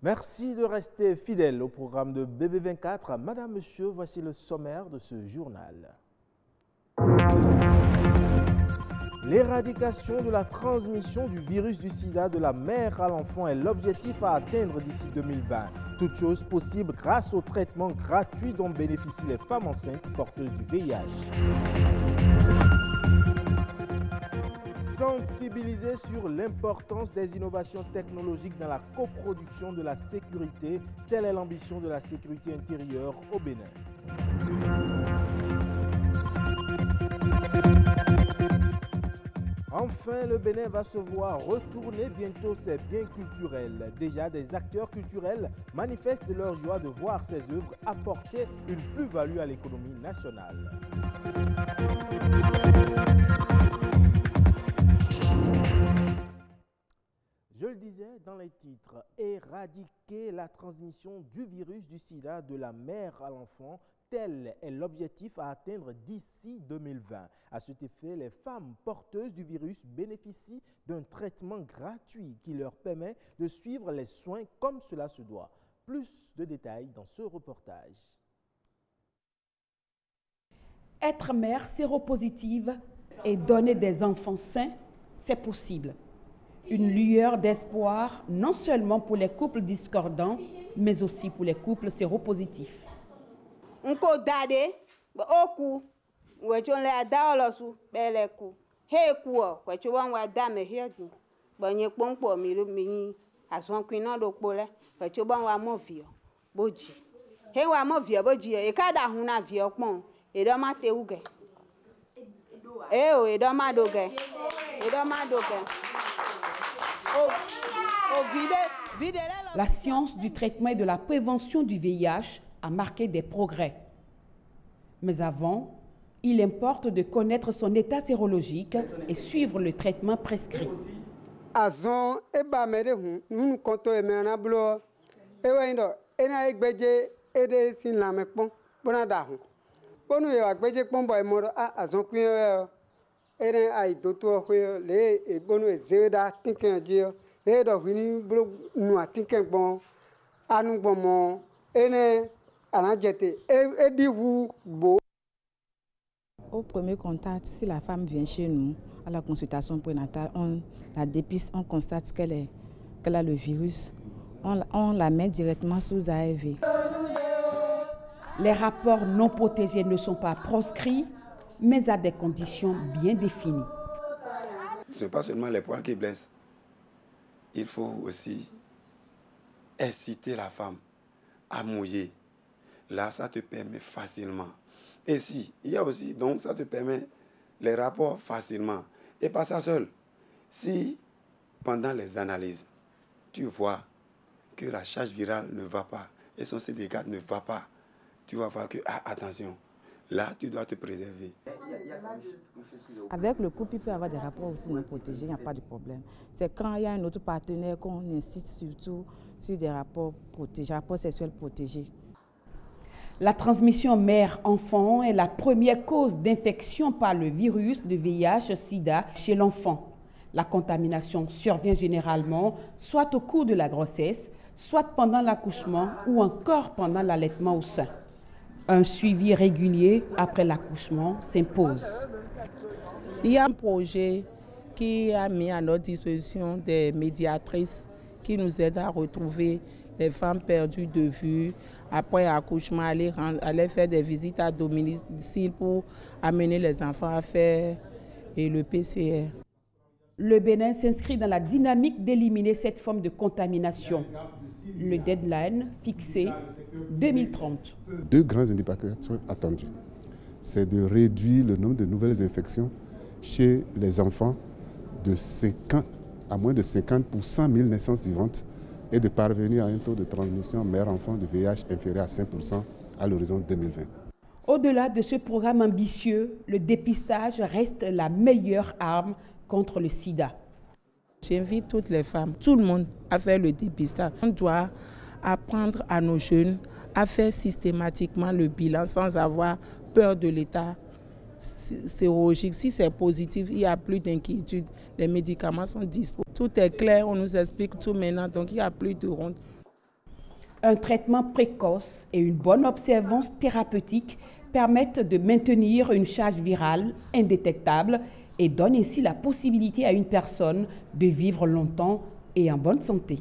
Merci de rester fidèle au programme de BB24. Madame, Monsieur, voici le sommaire de ce journal. L'éradication de la transmission du virus du sida de la mère à l'enfant est l'objectif à atteindre d'ici 2020. Toute chose possible grâce au traitement gratuit dont bénéficient les femmes enceintes porteuses du VIH. Sensibiliser sur l'importance des innovations technologiques dans la coproduction de la sécurité, telle est l'ambition de la sécurité intérieure au Bénin. Enfin, le Bénin va se voir retourner bientôt ses biens culturels. Déjà, des acteurs culturels manifestent leur joie de voir ces œuvres apporter une plus-value à l'économie nationale. Je le disais dans les titres, éradiquer la transmission du virus du sida de la mère à l'enfant, tel est l'objectif à atteindre d'ici 2020. À cet effet, les femmes porteuses du virus bénéficient d'un traitement gratuit qui leur permet de suivre les soins comme cela se doit. Plus de détails dans ce reportage. Être mère séropositive et donner des enfants sains, c'est possible. Une lueur d'espoir, non seulement pour les couples discordants, mais aussi pour les couples séropositifs. Nko dade oku wecho le daolosu beleku heku wecho wa dame hiodi bonye pompo mi azonkwina do pole wecho wa movio boji he wa movio boji e kada huna vio pon e do ma teuge e do ma doge La science du traitement et de la prévention du VIH a marqué des progrès. Mais avant, il importe de connaître son état sérologique et suivre le traitement prescrit. Azon eba mere hun konto emena blo ewendo ena egbeje ede sin la mekpon bona da hun bonu ye agbeje pon boy mo azon kun ere ai doto ho le e bonu ezeda tinken je le do hini blo nu atinken bon anu bon mo ene Au premier contact, si la femme vient chez nous à la consultation prénatale, on la dépiste, on constate qu'elle a le virus. On la met directement sous ARV. Les rapports non protégés ne sont pas proscrits, mais à des conditions bien définies. Ce n'est pas seulement les poils qui blessent. Il faut aussi inciter la femme à mouiller. Là, ça te permet facilement. Et si, il y a aussi, donc ça te permet les rapports facilement. Et pas ça seul. Si, pendant les analyses, tu vois que la charge virale ne va pas et son CD4 ne va pas, tu vas voir que, attention, là, tu dois te préserver. Avec le couple, il peut y avoir des rapports aussi non protégés, il n'y a pas de problème. C'est quand il y a un autre partenaire qu'on insiste surtout sur des rapports protégés, rapports sexuels protégés. La transmission mère-enfant est la première cause d'infection par le virus de VIH-Sida chez l'enfant. La contamination survient généralement soit au cours de la grossesse, soit pendant l'accouchement ou encore pendant l'allaitement au sein. Un suivi régulier après l'accouchement s'impose. Il y a un projet qui a mis à notre disposition des médiatrices qui nous aident à retrouver les femmes perdues de vue, après accouchement, aller faire des visites à domicile pour amener les enfants à faire le PCR. Le Bénin s'inscrit dans la dynamique d'éliminer cette forme de contamination. Le deadline fixé 2030. Deux grands indicateurs attendus. C'est de réduire le nombre de nouvelles infections chez les enfants de 50 à moins de 50 pour 100 000 naissances vivantes et de parvenir à un taux de transmission mère-enfant de VIH inférieur à 5% à l'horizon 2020. Au-delà de ce programme ambitieux, le dépistage reste la meilleure arme contre le sida. J'invite toutes les femmes, tout le monde à faire le dépistage. On doit apprendre à nos jeunes à faire systématiquement le bilan sans avoir peur de l'état sérologique. Si c'est positif, il n'y a plus d'inquiétude. Les médicaments sont disponibles. Tout est clair, on nous explique tout maintenant, donc il n'y a plus de honte. Un traitement précoce et une bonne observance thérapeutique permettent de maintenir une charge virale indétectable et donnent ainsi la possibilité à une personne de vivre longtemps et en bonne santé.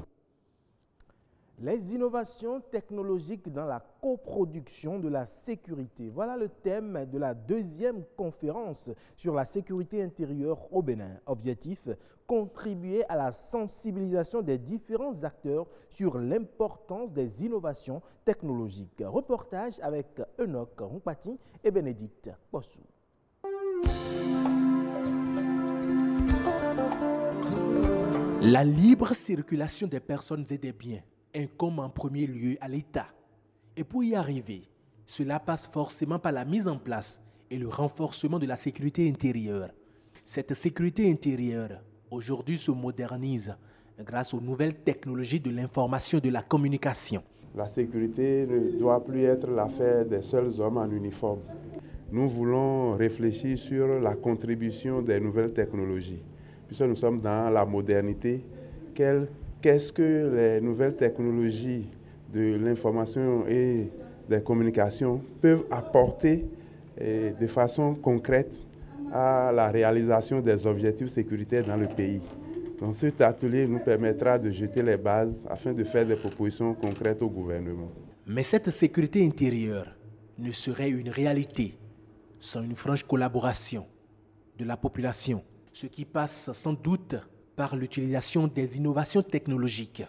Les innovations technologiques dans la coproduction de la sécurité. Voilà le thème de la deuxième conférence sur la sécurité intérieure au Bénin. Objectif, contribuer à la sensibilisation des différents acteurs sur l'importance des innovations technologiques. Reportage avec Enoch Rumpati et Bénédicte Bossou. La libre circulation des personnes et des biens incombe en premier lieu à l'État. Et pour y arriver, cela passe forcément par la mise en place et le renforcement de la sécurité intérieure. Cette sécurité intérieure, aujourd'hui, se modernise grâce aux nouvelles technologies de l'information et de la communication. La sécurité ne doit plus être l'affaire des seuls hommes en uniforme. Nous voulons réfléchir sur la contribution des nouvelles technologies. Puisque nous sommes dans la modernité, qu'est-ce que les nouvelles technologies de l'information et des communications peuvent apporter de façon concrète à la réalisation des objectifs sécuritaires dans le pays. Donc cet atelier nous permettra de jeter les bases afin de faire des propositions concrètes au gouvernement. Mais cette sécurité intérieure ne serait une réalité sans une franche collaboration de la population, ce qui passe sans doute par l'utilisation des innovations technologiques.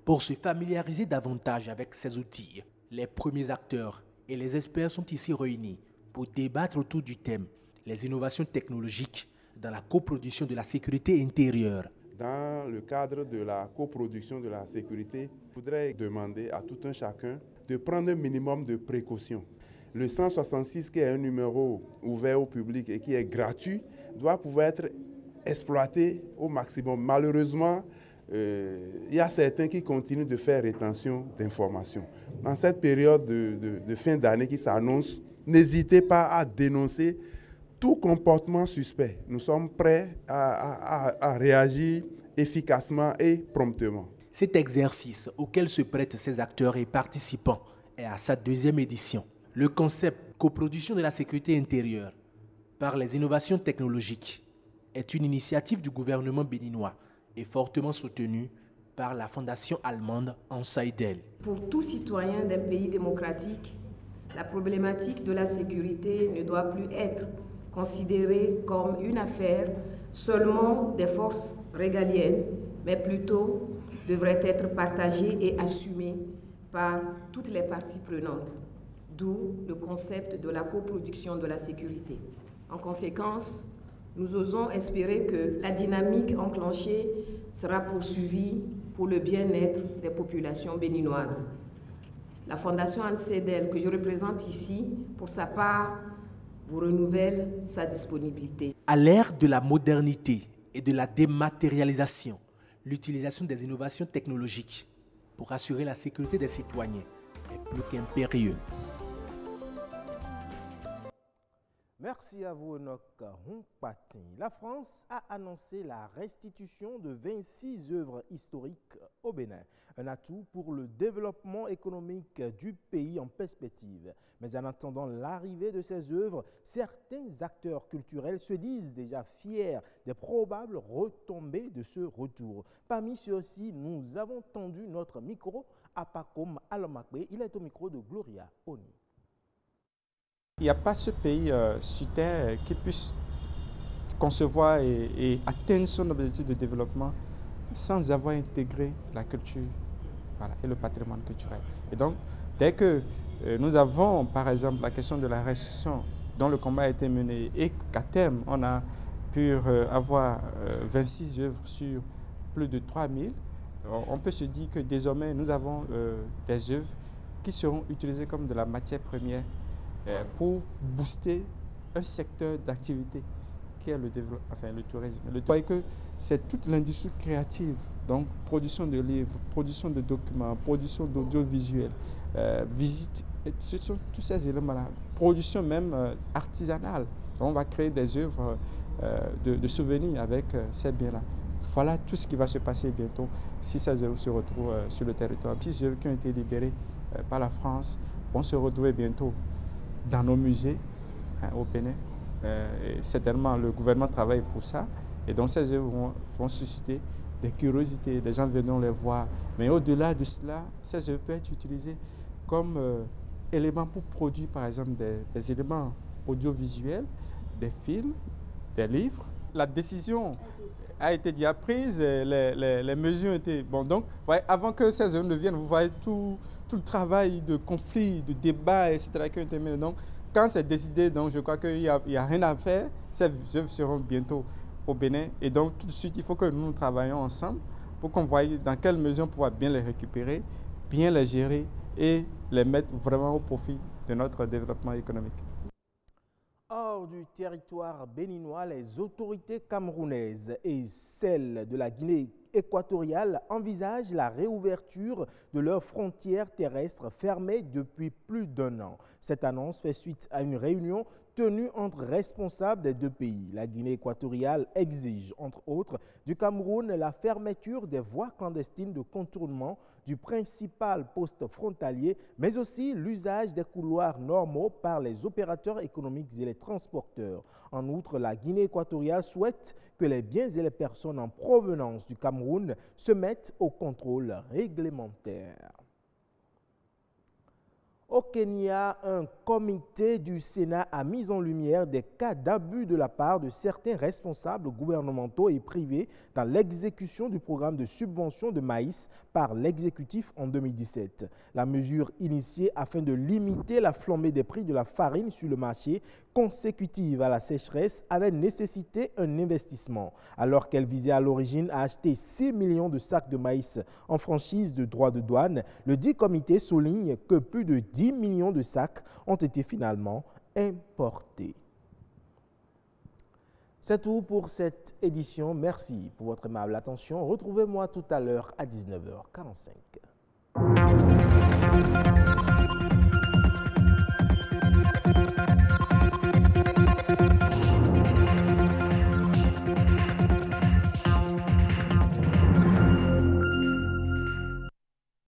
Pour se familiariser davantage avec ces outils, les premiers acteurs et les experts sont ici réunis pour débattre autour du thème « Les innovations technologiques dans la coproduction de la sécurité intérieure ». Dans le cadre de la coproduction de la sécurité, je voudrais demander à tout un chacun de prendre un minimum de précautions. Le 166, qui est un numéro ouvert au public et qui est gratuit, doit pouvoir être exploité au maximum. Malheureusement, il y a certains qui continuent de faire rétention d'informations. Dans cette période de fin d'année qui s'annonce, n'hésitez pas à dénoncer tout comportement suspect. Nous sommes prêts à réagir efficacement et promptement. Cet exercice auquel se prêtent ces acteurs et participants est à sa deuxième édition. Le concept coproduction de la sécurité intérieure par les innovations technologiques est une initiative du gouvernement béninois et fortement soutenue par la fondation allemande Ansaidel. Pour tout citoyen d'un pays démocratique, la problématique de la sécurité ne doit plus être considérée comme une affaire seulement des forces régaliennes, mais plutôt devrait être partagée et assumée par toutes les parties prenantes, d'où le concept de la coproduction de la sécurité. En conséquence, nous osons espérer que la dynamique enclenchée sera poursuivie pour le bien-être des populations béninoises. La Fondation Ansaidel, que je représente ici, pour sa part, vous renouvelle sa disponibilité. À l'ère de la modernité et de la dématérialisation, l'utilisation des innovations technologiques pour assurer la sécurité des citoyens est plus qu'impérieux. Merci à vous, Enoch Rumpati. La France a annoncé la restitution de 26 œuvres historiques au Bénin, un atout pour le développement économique du pays en perspective. Mais en attendant l'arrivée de ces œuvres, certains acteurs culturels se disent déjà fiers des probables retombées de ce retour. Parmi ceux-ci, nous avons tendu notre micro à Pacom Alomakwe. Il est au micro de Gloria Oni. Il n'y a pas ce pays sur Terre qui puisse concevoir et atteindre son objectif de développement sans avoir intégré la culture, voilà, et le patrimoine culturel. Et donc, dès que nous avons, par exemple, la question de la restitution dont le combat a été mené et qu'à terme, on a pu avoir 26 œuvres sur plus de 3000, on peut se dire que désormais, nous avons des œuvres qui seront utilisées comme de la matière première pour booster un secteur d'activité qui est le développement, enfin le tourisme. Le tourisme, que c'est toute l'industrie créative, donc production de livres, production de documents, production d'audiovisuels, visite, ce sont tous ces éléments-là. Production même artisanale. On va créer des œuvres de souvenirs avec ces biens-là. Voilà tout ce qui va se passer bientôt si ces œuvres se retrouvent sur le territoire. Ces œuvres qui ont été libérées par la France vont se retrouver bientôt dans nos musées au Bénin. Et certainement, le gouvernement travaille pour ça. Et donc, ces œuvres vont susciter des curiosités, des gens viendront les voir. Mais au-delà de cela, ces œuvres peuvent être utilisées comme éléments pour produire, par exemple, des éléments audiovisuels, des films, des livres. La décision a été déjà prise, les mesures ont été... Bon, donc, voyez, avant que ces œuvres ne viennent, vous voyez tout le travail de conflit, de débat, etc. qui ont été mené. Donc, quand c'est décidé, donc, je crois qu'il n'y a rien à faire. Ces œuvres seront bientôt au Bénin. Et donc, tout de suite, il faut que nous travaillions ensemble pour qu'on voie dans quelle mesure on pourra bien les récupérer, bien les gérer et les mettre vraiment au profit de notre développement économique. Hors du territoire béninois, les autorités camerounaises et celles de la Guinée équatoriale envisagent la réouverture de leurs frontières terrestres fermées depuis plus d'1 an. Cette annonce fait suite à une réunion tenue entre responsables des deux pays. La Guinée équatoriale exige, entre autres, du Cameroun la fermeture des voies clandestines de contournement du principal poste frontalier, mais aussi l'usage des couloirs normaux par les opérateurs économiques et les transporteurs. En outre, la Guinée équatoriale souhaite que les biens et les personnes en provenance du Cameroun se mettent au contrôle réglementaire. Au Kenya, un comité du Sénat a mis en lumière des cas d'abus de la part de certains responsables gouvernementaux et privés dans l'exécution du programme de subvention de maïs par l'exécutif en 2017. La mesure initiée afin de limiter la flambée des prix de la farine sur le marché consécutive à la sécheresse avait nécessité un investissement, alors qu'elle visait à l'origine à acheter 6 millions de sacs de maïs en franchise de droits de douane. Le dit comité souligne que plus de 10 millions de sacs ont été finalement importés. C'est tout pour cette édition. Merci pour votre aimable attention. Retrouvez-moi tout à l'heure à 19h45.